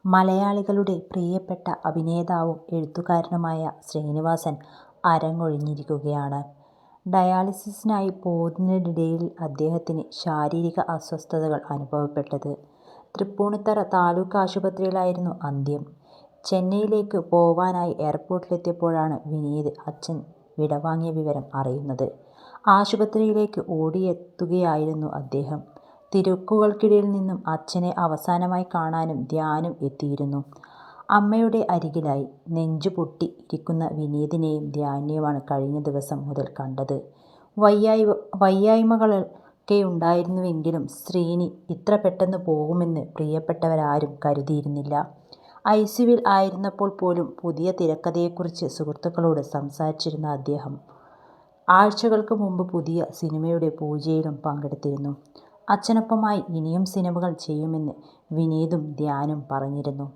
മലയാളികളുടെ പ്രിയപ്പെട്ട അഭിനേതാവും എഴുത്തുകാരനുമായ ശ്രീനിവാസൻ അരങ്ങൊഴിഞ്ഞിരിക്കുകയാണ്. ഡയാലിസിസിനായി പോകുന്നതിനിടയിൽ അദ്ദേഹത്തിന് ശാരീരിക അസ്വസ്ഥതകൾ അനുഭവപ്പെട്ടത്. തൃപ്പൂണിത്തുറ താലൂക്ക് ആശുപത്രിയിലായിരുന്നു അന്ത്യം. ചെന്നൈയിലേക്ക് പോവാനായി എയർപോർട്ടിലെത്തിയപ്പോഴാണ് വിനീത് അച്ഛൻ വിടവാങ്ങിയ വിവരം അറിയുന്നത്. ആശുപത്രിയിലേക്ക് ഓടിയെത്തുകയായിരുന്നു അദ്ദേഹം. തിരക്കുകൾക്കിടയിൽ നിന്നും അച്ഛനെ അവസാനമായി കാണാനും ധ്യാനും എത്തിയിരുന്നു. അമ്മയുടെ അരികിലായി നെഞ്ചുപൊട്ടി ഇരിക്കുന്ന വിനീതിനെയും ധ്യാനിനെയുമാണ് കഴിഞ്ഞ ദിവസം മുതൽ കണ്ടത്. വയ്യായ്മകളൊക്കെയുണ്ടായിരുന്നുവെങ്കിലും ശ്രീനി ഇത്ര പെട്ടെന്ന് പോകുമെന്ന് പ്രിയപ്പെട്ടവരാരും കരുതിയിരുന്നില്ല. ഐസിയുവിൽ ആയിരുന്നപ്പോൾ പോലും പുതിയ തിരക്കഥയെക്കുറിച്ച് സുഹൃത്തുക്കളോട് സംസാരിച്ചിരുന്ന അദ്ദേഹം ആഴ്ചകൾക്ക് മുമ്പ് പുതിയ സിനിമയുടെ പൂജയിലും പങ്കെടുത്തിരുന്നു. അച്ഛനൊപ്പമായി ഇനിയും സിനിമകൾ ചെയ്യുമെന്ന് വിനീതും ധ്യാനും പറഞ്ഞിരുന്നു.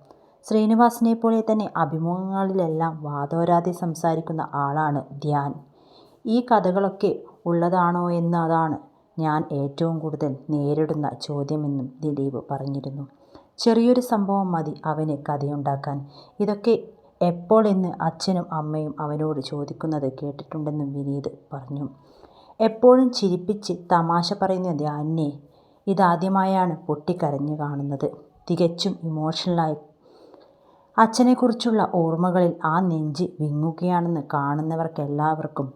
ശ്രീനിവാസനെപ്പോലെ തന്നെ അഭിമുഖങ്ങളിലെല്ലാം വാതോരാതെ സംസാരിക്കുന്ന ആളാണ് ധ്യാൻ. ഈ കഥകളൊക്കെ ഉള്ളതാണോയെന്നതാണ് ഞാൻ ഏറ്റവും കൂടുതൽ നേരിടുന്ന ചോദ്യമെന്നും ദിലീപ് പറഞ്ഞിരുന്നു. ചെറിയൊരു സംഭവം മതി അവന് കഥയുണ്ടാക്കാൻ. ഇതൊക്കെ എപ്പോൾ എന്ന് അച്ഛനും അമ്മയും അവനോട് ചോദിക്കുന്നത് കേട്ടിട്ടുണ്ടെന്നും വിനീത് പറഞ്ഞു. എപ്പോഴും ചിരിപ്പിച്ച് തമാശ പറയുന്ന ധ്യാനിനെ ഇതാദ്യമായാണ് പൊട്ടിക്കരഞ്ഞ് കാണുന്നത്. തികച്ചും ഇമോഷണലായി അച്ഛനെക്കുറിച്ചുള്ള ഓർമ്മകളിൽ ആ നെഞ്ച് വിങ്ങുകയാണെന്ന് കാണുന്നവർക്കെല്ലാവർക്കും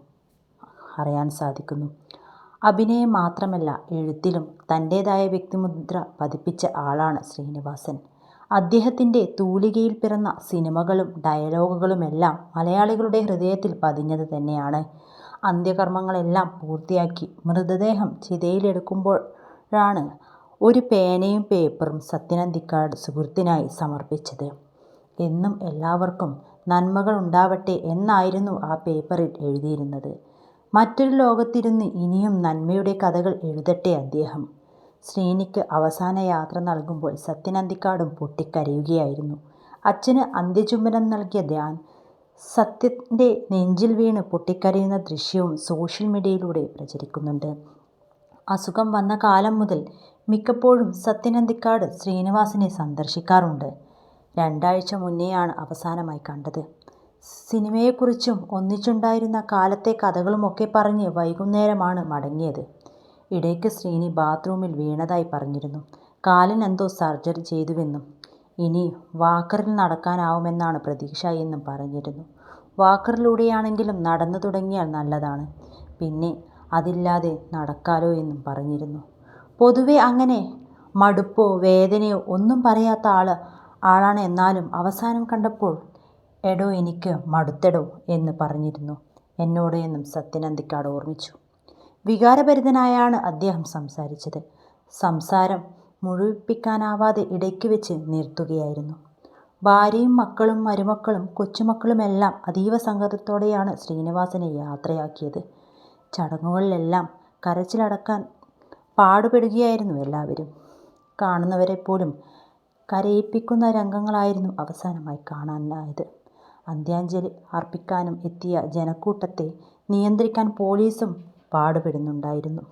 അറിയാൻ സാധിക്കുന്നു. അഭിനയം മാത്രമല്ല, എഴുത്തിലും തൻ്റേതായ വ്യക്തിമുദ്ര പതിപ്പിച്ച ആളാണ് ശ്രീനിവാസൻ. അദ്ദേഹത്തിൻ്റെ തൂലികയിൽ പിറന്ന സിനിമകളും ഡയലോഗുകളുമെല്ലാം മലയാളികളുടെ ഹൃദയത്തിൽ പതിഞ്ഞത് തന്നെയാണ്. അന്ത്യകർമ്മങ്ങളെല്ലാം പൂർത്തിയാക്കി മൃതദേഹം ചിതയിലെടുക്കുമ്പോഴാണ് ഒരു പേനയും പേപ്പറും സത്യൻ അന്തിക്കാട് സുഹൃത്തിനായി സമർപ്പിച്ചത്. എന്നും എല്ലാവർക്കും നന്മകൾ ഉണ്ടാവട്ടെ എന്നായിരുന്നു ആ പേപ്പറിൽ എഴുതിയിരുന്നത്. മറ്റൊരു ലോകത്തിരുന്ന് ഇനിയും നന്മയുടെ കഥകൾ എഴുതട്ടെ അദ്ദേഹം. ശ്രീനിക്ക് അവസാന യാത്ര നൽകുമ്പോൾ സത്യൻ അന്തിക്കാടും പൊട്ടിക്കരയുകയായിരുന്നു. അച്ഛന് അന്ത്യചുംബനം നൽകിയ ധ്യാൻ സത്യൻ്റെ നെഞ്ചിൽ വീണ് പൊട്ടിക്കരയുന്ന ദൃശ്യവും സോഷ്യൽ മീഡിയയിലൂടെ പ്രചരിക്കുന്നുണ്ട്. അസുഖം വന്ന കാലം മുതൽ മിക്കപ്പോഴും സത്യൻ അന്തിക്കാട് ശ്രീനിവാസനെ സന്ദർശിക്കാറുണ്ട്. 2 ആഴ്ച മുന്നെയാണ് അവസാനമായി കണ്ടത്. സിനിമയെക്കുറിച്ചും ഒന്നിച്ചുണ്ടായിരുന്ന കാലത്തെ കഥകളുമൊക്കെ പറഞ്ഞ് വൈകുന്നേരമാണ് മടങ്ങിയത്. ഇടയ്ക്ക് ശ്രീനി ബാത്റൂമിൽ വീണതായി പറഞ്ഞിരുന്നു. കാലിനെന്തോ സർജറി ചെയ്തുവെന്നും ഇനി വാക്കറിൽ നടക്കാനാവുമെന്നാണ് പ്രതീക്ഷ എന്നും പറഞ്ഞിരുന്നു. വാക്കറിലൂടെയാണെങ്കിലും നടന്നു തുടങ്ങിയാൽ നല്ലതാണ്. പിന്നെ അതില്ലാതെ നടക്കാലോ എന്നും പറഞ്ഞിരുന്നു. പൊതുവെ അങ്ങനെ മടുപ്പോ വേദനയോ ഒന്നും പറയാത്ത ആളാണ്. എന്നാലും അവസാനം കണ്ടപ്പോൾ എടോ എനിക്ക് മടുത്തെടോ എന്ന് പറഞ്ഞിരുന്നു എന്നോട് എന്നും സത്യൻ അന്തിക്കാട് ഓർമ്മിച്ചു. വികാരഭരിതനായാണ് അദ്ദേഹം സംസാരിച്ചത്. സംസാരം മുഴുവിപ്പിക്കാനാവാതെ ഇടയ്ക്ക് വെച്ച് നിർത്തുകയായിരുന്നു. ഭാര്യയും മക്കളും മരുമക്കളും കൊച്ചുമക്കളുമെല്ലാം അതീവ സങ്കടത്തോടെയാണ് ശ്രീനിവാസനെ യാത്രയാക്കിയത്. ചടങ്ങുകളിലെല്ലാം കരച്ചിലടക്കാൻ പാടുപെടുകയായിരുന്നു എല്ലാവരും. കാണുന്നവരെപ്പോലും കരയിപ്പിക്കുന്ന രംഗങ്ങളായിരുന്നു അവസാനമായി കാണാനായത്. അന്ത്യാഞ്ജലി അർപ്പിക്കാനും എത്തിയ ജനക്കൂട്ടത്തെ നിയന്ത്രിക്കാൻ പോലീസും പാടുപെടുന്നുണ്ടായിരുന്നു.